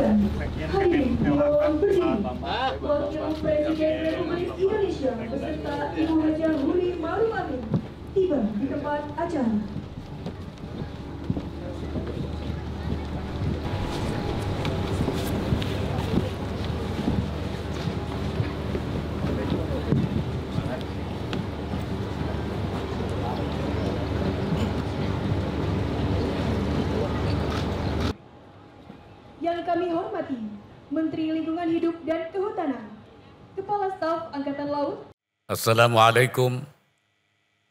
Hadirin mohon berdiri. Wakil Presiden Republik Indonesia beserta Ibu Haja Huri Ma'ruf Amin tiba di tempat acara. Yang kami hormati Menteri Lingkungan Hidup dan Kehutanan, Kepala Staf Angkatan Laut. Assalamualaikum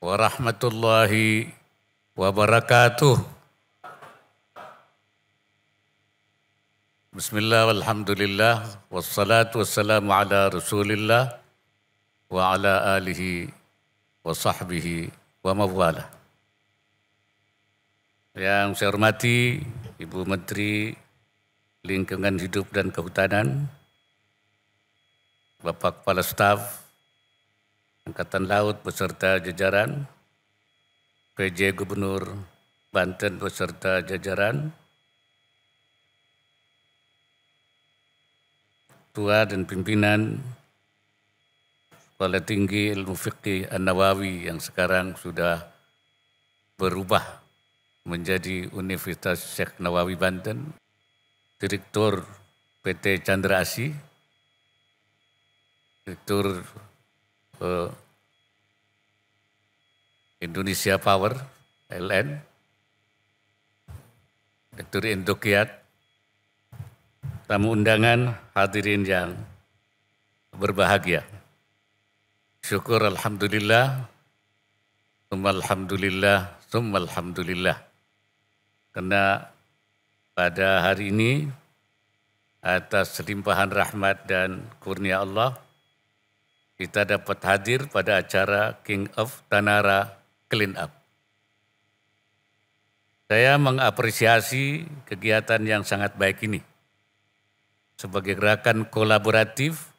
warahmatullahi wabarakatuh. Bismillah walhamdulillah wassalatu wassalamu ala rasulillah wa ala alihi wa sahbihi wa mawala. Yang saya hormati Ibu Menteri Lingkungan Hidup dan Kehutanan, Bapak Kepala Staf Angkatan Laut beserta jajaran, PJ Gubernur Banten beserta jajaran, Ketua dan Pimpinan Sekolah Tinggi Ilmu Fiqih An-Nawawi yang sekarang sudah berubah menjadi Universitas Syekh Nawawi Banten, Direktur PT Chandra Asih, Direktur Indonesia Power LN, Direktur Indokiat, tamu undangan, hadirin yang berbahagia. Syukur alhamdulillah, summa alhamdulillah, summa alhamdulillah. Karena pada hari ini, atas limpahan rahmat dan kurnia Allah, kita dapat hadir pada acara King of Tanara Clean Up. Saya mengapresiasi kegiatan yang sangat baik ini sebagai gerakan kolaboratif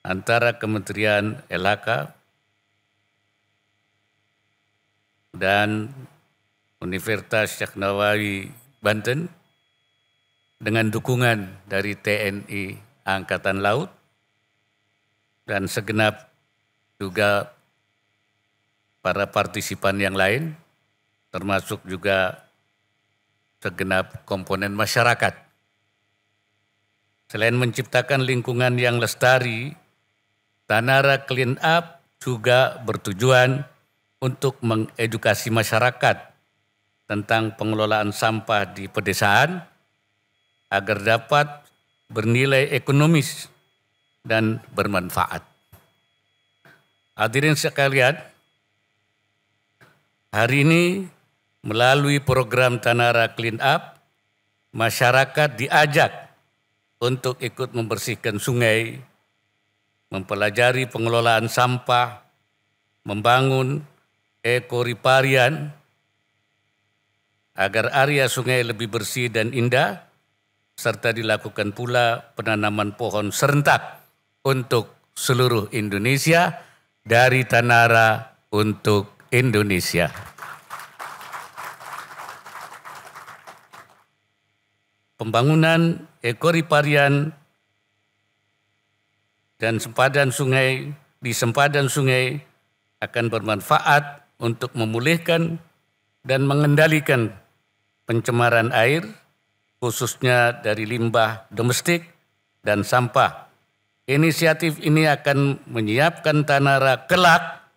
antara Kementerian LHK dan Universitas Syekh Nawawi Banten dengan dukungan dari TNI Angkatan Laut dan segenap juga para partisipan yang lain, termasuk juga segenap komponen masyarakat. Selain menciptakan lingkungan yang lestari, Tanara Clean Up juga bertujuan untuk mengedukasi masyarakat tentang pengelolaan sampah di pedesaan agar dapat bernilai ekonomis dan bermanfaat. Hadirin sekalian, hari ini melalui program Tanara Clean Up, masyarakat diajak untuk ikut membersihkan sungai, mempelajari pengelolaan sampah, membangun ekoriparian agar area sungai lebih bersih dan indah, serta dilakukan pula penanaman pohon serentak untuk seluruh Indonesia dari Tanara untuk Indonesia. Pembangunan ekoriparian dan sempadan sungai di sempadan sungai akan bermanfaat untuk memulihkan dan mengendalikan pencemaran air, khususnya dari limbah domestik dan sampah. Inisiatif ini akan menyiapkan Tanara kelak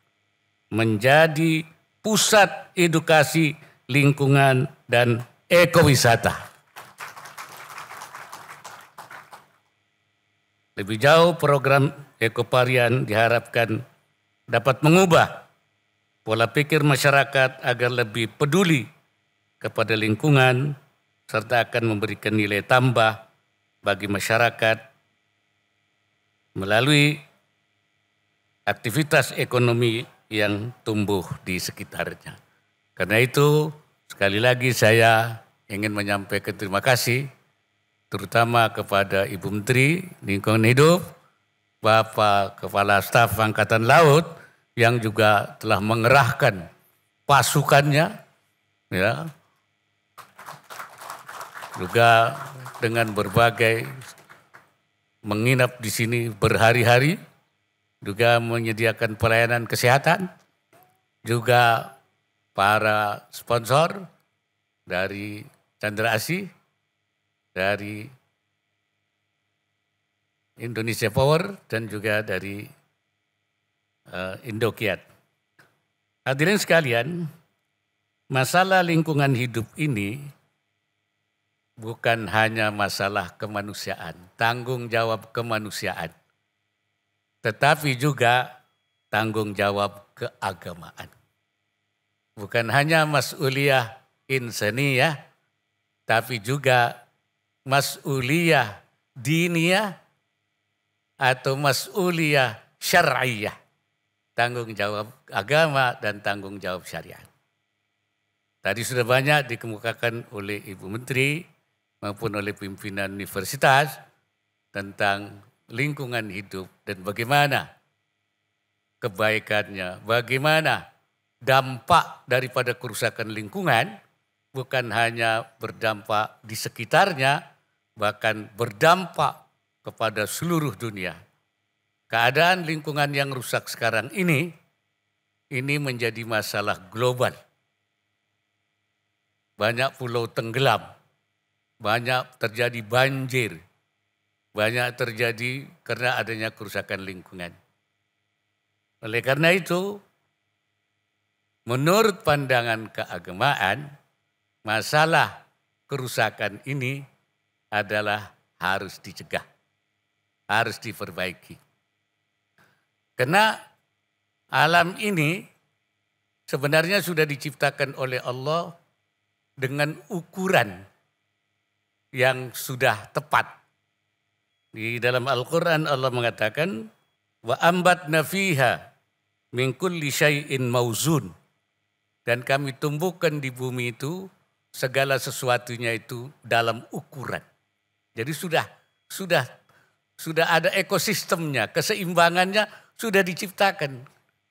menjadi pusat edukasi lingkungan dan ekowisata. Lebih jauh, program ekoparian diharapkan dapat mengubah pola pikir masyarakat agar lebih peduli kepada lingkungan, serta akan memberikan nilai tambah bagi masyarakat melalui aktivitas ekonomi yang tumbuh di sekitarnya. Karena itu, sekali lagi saya ingin menyampaikan terima kasih, terutama kepada Ibu Menteri Lingkungan Hidup, Bapak Kepala Staf Angkatan Laut, yang juga telah mengerahkan pasukannya, ya, juga dengan berbagai menginap di sini berhari-hari, juga menyediakan pelayanan kesehatan, juga para sponsor dari Chandra Asih, dari Indonesia Power, dan juga dari Indokiat. Hadirin sekalian, masalah lingkungan hidup ini bukan hanya masalah kemanusiaan, tanggung jawab kemanusiaan, tetapi juga tanggung jawab keagamaan. Bukan hanya mas'uliyah insaniyah, tapi juga mas'uliyah diniyah atau mas'uliyah syar'iyah. Tanggung jawab agama dan tanggung jawab syariat. Tadi sudah banyak dikemukakan oleh Ibu Menteri maupun oleh pimpinan universitas tentang lingkungan hidup dan bagaimana kebaikannya, bagaimana dampak daripada kerusakan lingkungan bukan hanya berdampak di sekitarnya, bahkan berdampak kepada seluruh dunia. Keadaan lingkungan yang rusak sekarang ini menjadi masalah global. Banyak pulau tenggelam, banyak terjadi banjir, banyak terjadi karena adanya kerusakan lingkungan. Oleh karena itu, menurut pandangan keagamaan, masalah kerusakan ini adalah harus dicegah, harus diperbaiki. Karena alam ini sebenarnya sudah diciptakan oleh Allah dengan ukuran yang sudah tepat. Di dalam Al-Quran Allah mengatakan, wa ambatna fiha min kulli syai'in mauzun. Dan kami tumbuhkan di bumi itu segala sesuatunya itu dalam ukuran. Jadi sudah ada ekosistemnya, keseimbangannya sudah diciptakan,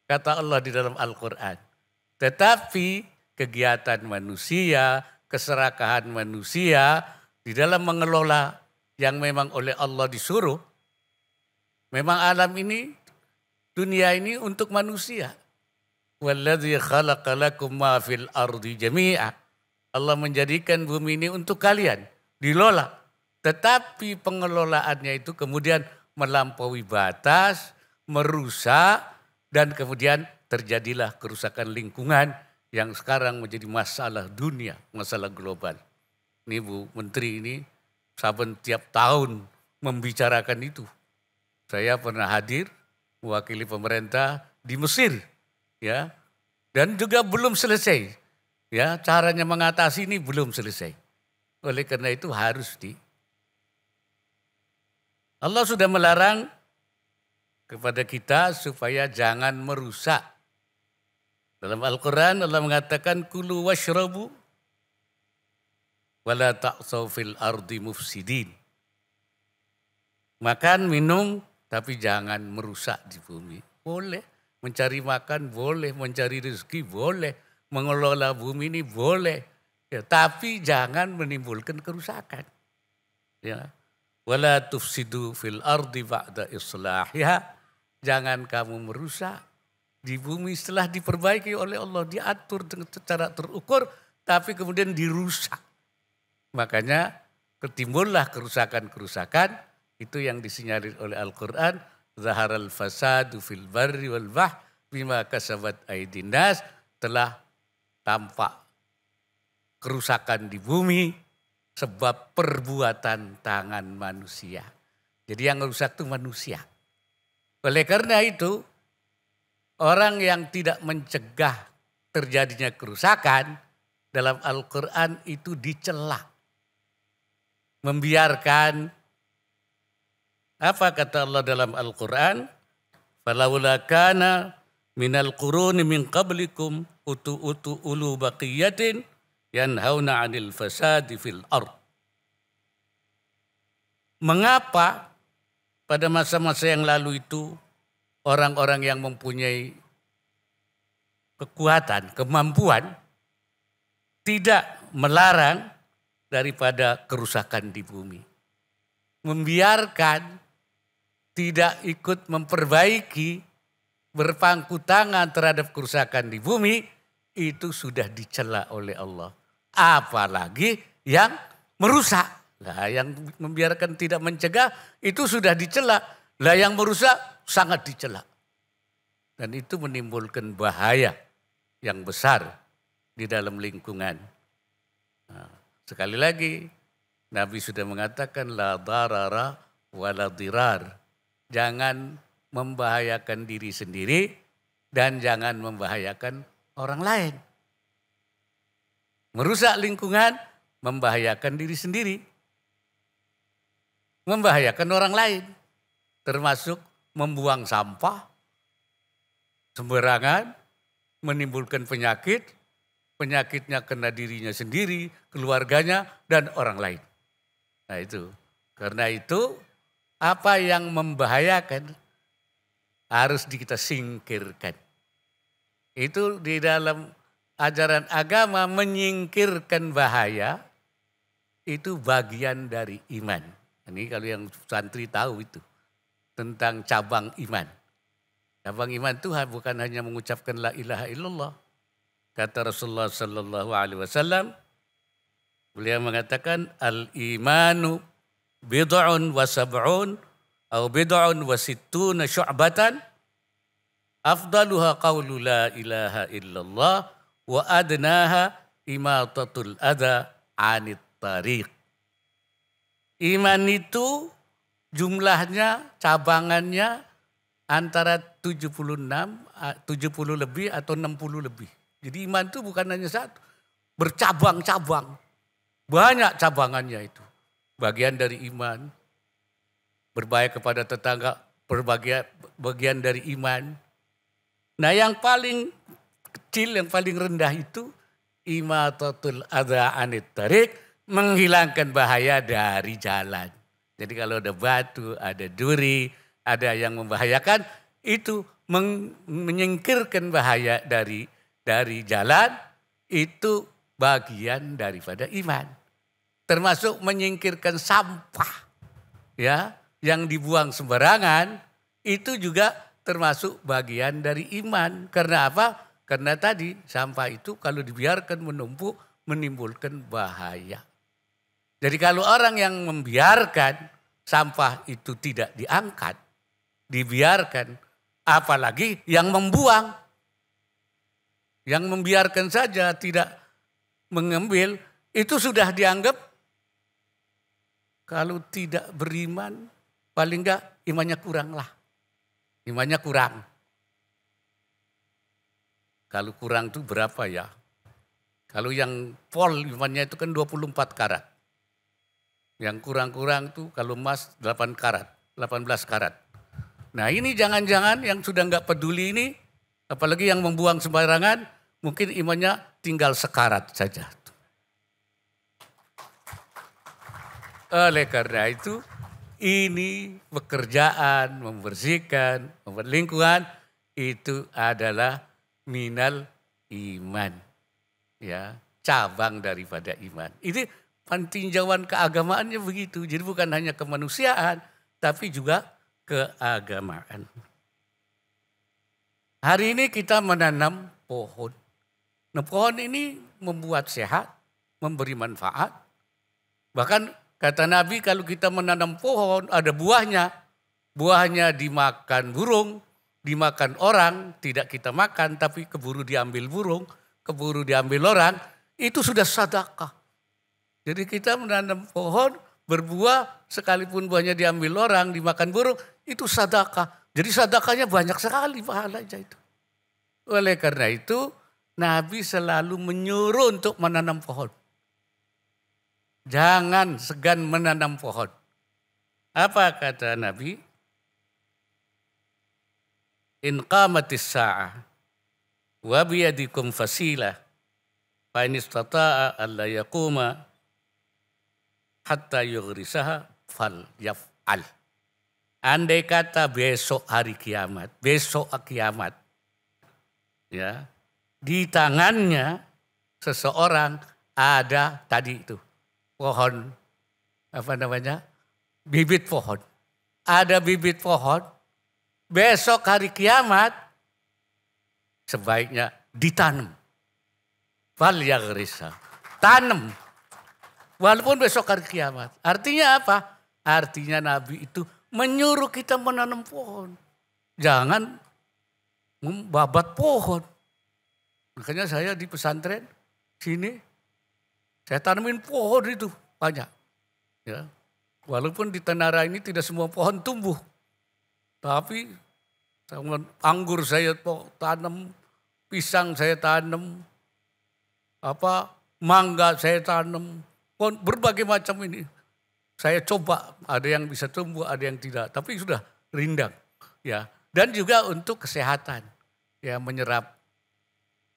kata Allah di dalam Al-Quran. Tetapi kegiatan manusia, keserakahan manusia di dalam mengelola yang memang oleh Allah disuruh, memang alam ini, dunia ini untuk manusia. Walladzi khalaqa lakum ma fil ardi jami'a. Allah menjadikan bumi ini untuk kalian, dilola. Tetapi pengelolaannya itu kemudian melampaui batas, merusak, dan kemudian terjadilah kerusakan lingkungan yang sekarang menjadi masalah dunia, masalah global. Ini Bu Menteri ini saben tiap tahun membicarakan itu. Saya pernah hadir mewakili pemerintah di Mesir, ya, dan juga belum selesai. Ya, caranya mengatasi ini belum selesai. Oleh karena itu harus Allah sudah melarang kepada kita supaya jangan merusak. Dalam Al-Quran Allah mengatakan kulu washrabu wala ta'tsaw fil ardi mufsidin. Makan, minum, tapi jangan merusak di bumi. Boleh mencari makan, boleh mencari rezeki, boleh mengelola bumi ini, boleh. Ya, tapi jangan menimbulkan kerusakan. Ya. Wala tufsidu fil ardi ba'da islahiha. Jangan kamu merusak di bumi setelah diperbaiki oleh Allah, diatur secara terukur, tapi kemudian dirusak. Makanya ketimbullah kerusakan-kerusakan, itu yang disinyalir oleh Al-Quran, zaharal fasadu fil barri wal bahr bima kasabat aydin nas, telah tampak kerusakan di bumi sebab perbuatan tangan manusia. Jadi yang rusak itu manusia. Oleh karena itu, orang yang tidak mencegah terjadinya kerusakan dalam Al-Quran itu dicela. Membiarkan, apa kata Allah dalam Al-Quran? Falaula kana minal quruni min qablikum utu ulu baqiyatin yanhauna 'anil fasadi fil ard. Mengapa pada masa-masa yang lalu itu orang-orang yang mempunyai kekuatan, kemampuan tidak melarang daripada kerusakan di bumi. Membiarkan, tidak ikut memperbaiki, berpangku tangan terhadap kerusakan di bumi, itu sudah dicela oleh Allah. Apalagi yang merusak. Lah yang membiarkan tidak mencegah itu sudah dicela. Lah yang merusak sangat dicela. Dan itu menimbulkan bahaya yang besar di dalam lingkungan. Nah, sekali lagi Nabi sudah mengatakan la darara wa la dirar. Jangan membahayakan diri sendiri dan jangan membahayakan orang lain. Merusak lingkungan membahayakan diri sendiri. Membahayakan orang lain. Termasuk membuang sampah sembarangan, menimbulkan penyakit. Penyakitnya kena dirinya sendiri, keluarganya, dan orang lain. Nah itu. Karena itu apa yang membahayakan harus kita singkirkan. Itu di dalam ajaran agama menyingkirkan bahaya itu bagian dari iman. Ini kalau yang santri tahu itu tentang cabang iman. Cabang iman itu bukan hanya mengucapkan la ilaha illallah. Kata Rasulullah sallallahu alaihi wasallam, beliau mengatakan al-imanu bid'un wa sab'un atau bid'un wa sittuna syu'batan afdaluha qawlu la ilaha illallah wa adnaha imatatul adha 'anit tariq. Iman itu jumlahnya, cabangannya antara 70 lebih atau 60 lebih. Jadi iman itu bukan hanya satu, bercabang-cabang. Banyak cabangannya itu. Bagian dari iman, berbaik kepada tetangga, bagian dari iman. Nah yang paling kecil, yang paling rendah itu imatatul adha 'anit tariq, menghilangkan bahaya dari jalan. Jadi kalau ada batu, ada duri, ada yang membahayakan, itu menyingkirkan bahaya dari jalan, itu bagian daripada iman. Termasuk menyingkirkan sampah ya yang dibuang sembarangan, itu juga termasuk bagian dari iman. Karena apa? Karena tadi sampah itu kalau dibiarkan menumpuk menimbulkan bahaya. Jadi kalau orang yang membiarkan sampah itu tidak diangkat, dibiarkan, apalagi yang membuang, yang membiarkan saja tidak mengambil, itu sudah dianggap kalau tidak beriman, paling enggak imannya kurang lah. Imannya kurang. Kalau kurang itu berapa ya? Kalau yang pol imannya itu kan 24 karat. Yang kurang-kurang tuh kalau emas 8 karat, 18 karat. Nah ini jangan-jangan yang sudah enggak peduli ini, apalagi yang membuang sembarangan, mungkin imannya tinggal sekarat saja. Oleh karena itu, ini pekerjaan membersihkan, membuat lingkungan, itu adalah minal iman. Ya, cabang daripada iman. Ini tinjauan keagamaannya begitu. Jadi bukan hanya kemanusiaan, tapi juga keagamaan. Hari ini kita menanam pohon. Nah, pohon ini membuat sehat, memberi manfaat. Bahkan kata Nabi kalau kita menanam pohon ada buahnya. Buahnya dimakan burung, dimakan orang, tidak kita makan tapi keburu diambil burung, keburu diambil orang. Itu sudah sedekah. Jadi kita menanam pohon, berbuah, sekalipun buahnya diambil orang, dimakan burung, itu sedekah. Jadi sedekahnya banyak sekali pahalanya itu. Oleh karena itu, Nabi selalu menyuruh untuk menanam pohon. Jangan segan menanam pohon. Apa kata Nabi? In qamatis sa'ah wa biyadikum fasilah fa in istata'a alla yaquma hatta yughrisaha fal yaf'al. Andai kata besok hari kiamat, besok kiamat, ya, di tangannya seseorang ada tadi itu pohon, apa namanya, bibit pohon. Ada bibit pohon, besok hari kiamat sebaiknya ditanam. Falyaghrisha, tanam. Walaupun besok hari kiamat. Artinya apa? Artinya Nabi itu menyuruh kita menanam pohon. Jangan membabat pohon. Makanya saya di pesantren sini, saya tanamin pohon itu banyak. Ya. Walaupun di Tanara ini tidak semua pohon tumbuh. Tapi anggur saya tanam, pisang saya tanam, mangga saya tanam, pohon berbagai macam ini. Saya coba, ada yang bisa tumbuh, ada yang tidak. Tapi sudah rindang. Ya. Dan juga untuk kesehatan. Ya, menyerap,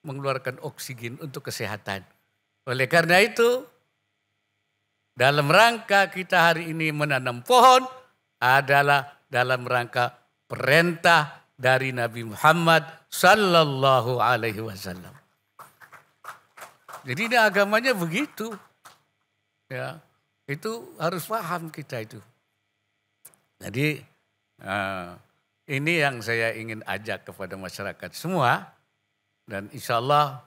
mengeluarkan oksigen untuk kesehatan. Oleh karena itu, dalam rangka kita hari ini menanam pohon adalah dalam rangka perintah dari Nabi Muhammad sallallahu alaihi wasallam. Jadi ini agamanya begitu. Ya, itu harus paham kita itu. Jadi ini yang saya ingin ajak kepada masyarakat semua. Dan insya Allah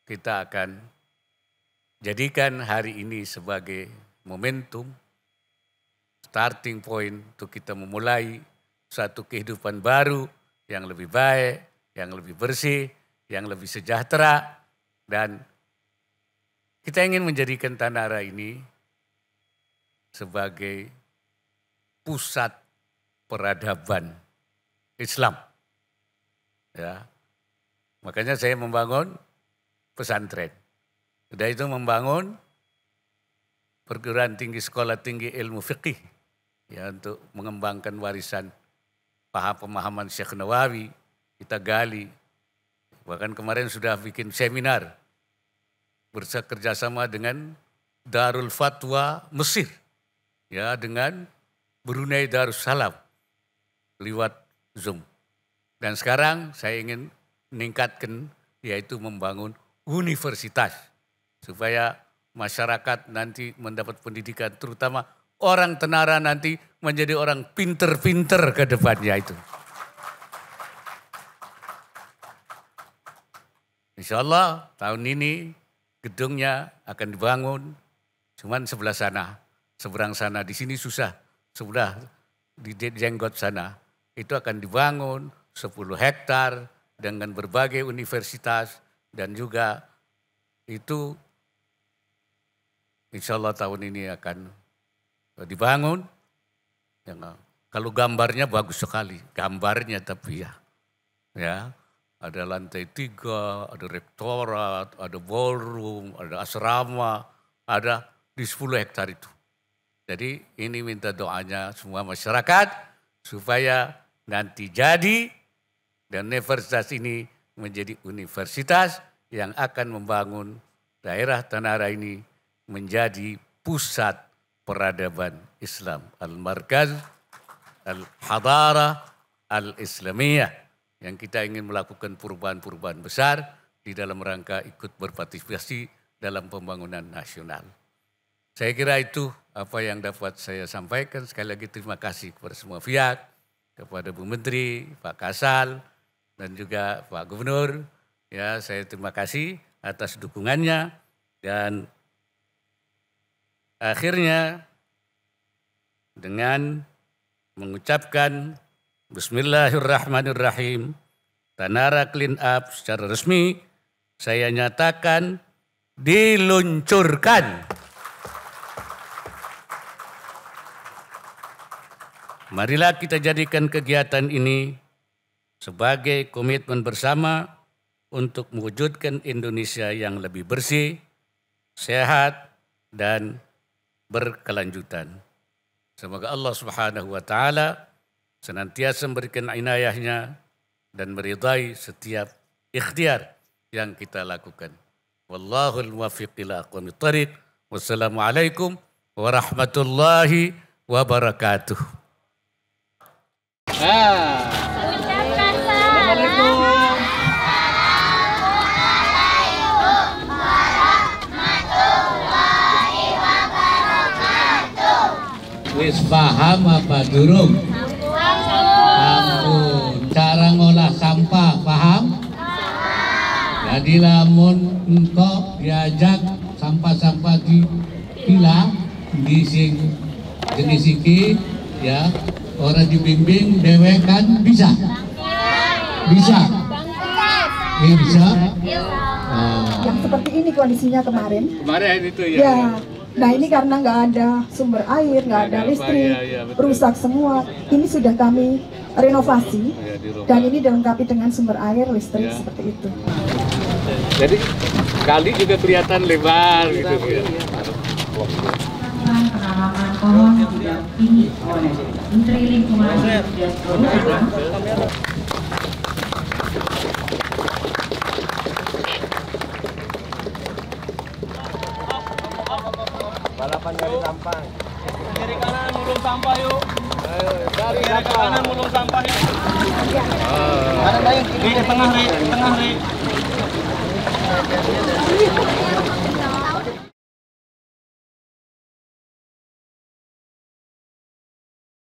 kita akan jadikan hari ini sebagai momentum, starting point untuk kita memulai satu kehidupan baru yang lebih baik, yang lebih bersih, yang lebih sejahtera. Dan kita ingin menjadikan Tanara ini sebagai pusat peradaban Islam. Ya. Makanya saya membangun pesantren. Sudah itu membangun perguruan tinggi sekolah tinggi ilmu fiqih. Ya, untuk mengembangkan warisan pemahaman Syekh Nawawi. Kita gali. Bahkan kemarin sudah bikin seminar. Bekerjasama dengan Darul Fatwa Mesir. Ya, dengan Brunei Darussalam. Lewat Zoom. Dan sekarang saya ingin meningkatkan, yaitu membangun universitas. Supaya masyarakat nanti mendapat pendidikan, terutama orang Tanara nanti menjadi orang pinter-pinter ke depannya itu. Insya Allah tahun ini gedungnya akan dibangun, cuman sebelah sana, seberang sana, di sini susah, sebelah di jenggot sana. Itu akan dibangun 10 hektar dengan berbagai universitas dan juga itu insya Allah tahun ini akan dibangun. Kalau gambarnya bagus sekali, gambarnya tapi ya ada lantai 3, ada rektorat, ada ballroom, ada asrama, ada di 10 hektar itu. Jadi ini minta doanya semua masyarakat supaya nanti jadi dan universitas ini menjadi universitas yang akan membangun daerah Tanara ini menjadi pusat peradaban Islam. Al-Markaz Al-Hadara Al-Islamiyah. Yang kita ingin melakukan perubahan-perubahan besar di dalam rangka ikut berpartisipasi dalam pembangunan nasional. Saya kira itu apa yang dapat saya sampaikan. Sekali lagi terima kasih kepada semua pihak, kepada Bu Menteri, Pak Kasal, dan juga Pak Gubernur. Ya, saya terima kasih atas dukungannya. Dan akhirnya dengan mengucapkan Bismillahirrahmanirrahim, Tanara Clean Up secara resmi saya nyatakan diluncurkan. Marilah kita jadikan kegiatan ini sebagai komitmen bersama untuk mewujudkan Indonesia yang lebih bersih, sehat, dan berkelanjutan. Semoga Allah Subhanahu wa Ta'ala senantiasa memberikan inayahnya dan meridai setiap ikhtiar yang kita lakukan. Wallahul muwaffiq ila aqwamit thariq. Wassalamualaikum warahmatullahi wabarakatuh. Assalamualaikum. Wis paham apa durung? Sampun. Cara ngolah sampah paham? Jadi lamun engkau diajak sampah-sampah dipilah di sing jenis iki ya, orang dibimbing dewek kan bisa? Bisa? Bisa? Yang seperti ini kondisinya kemarin. Kemarin itu ya. Ya. Nah ini karena nggak ada sumber air, nggak ada listrik, rusak semua. Ini sudah kami renovasi dan ini dilengkapi dengan sumber air, listrik seperti itu. Jadi kali juga kelihatan lebar gitu ya. Penanaman pohon didampingi oleh Menteri Lingkungan Hidup dan Kehutanan. Balapan dari sampah. Kiri kanan mulung sampah yuk. Ayo, dari Kiri kanan mulung sampah yuk. Kanan ayo, kiri Tengah, Ri.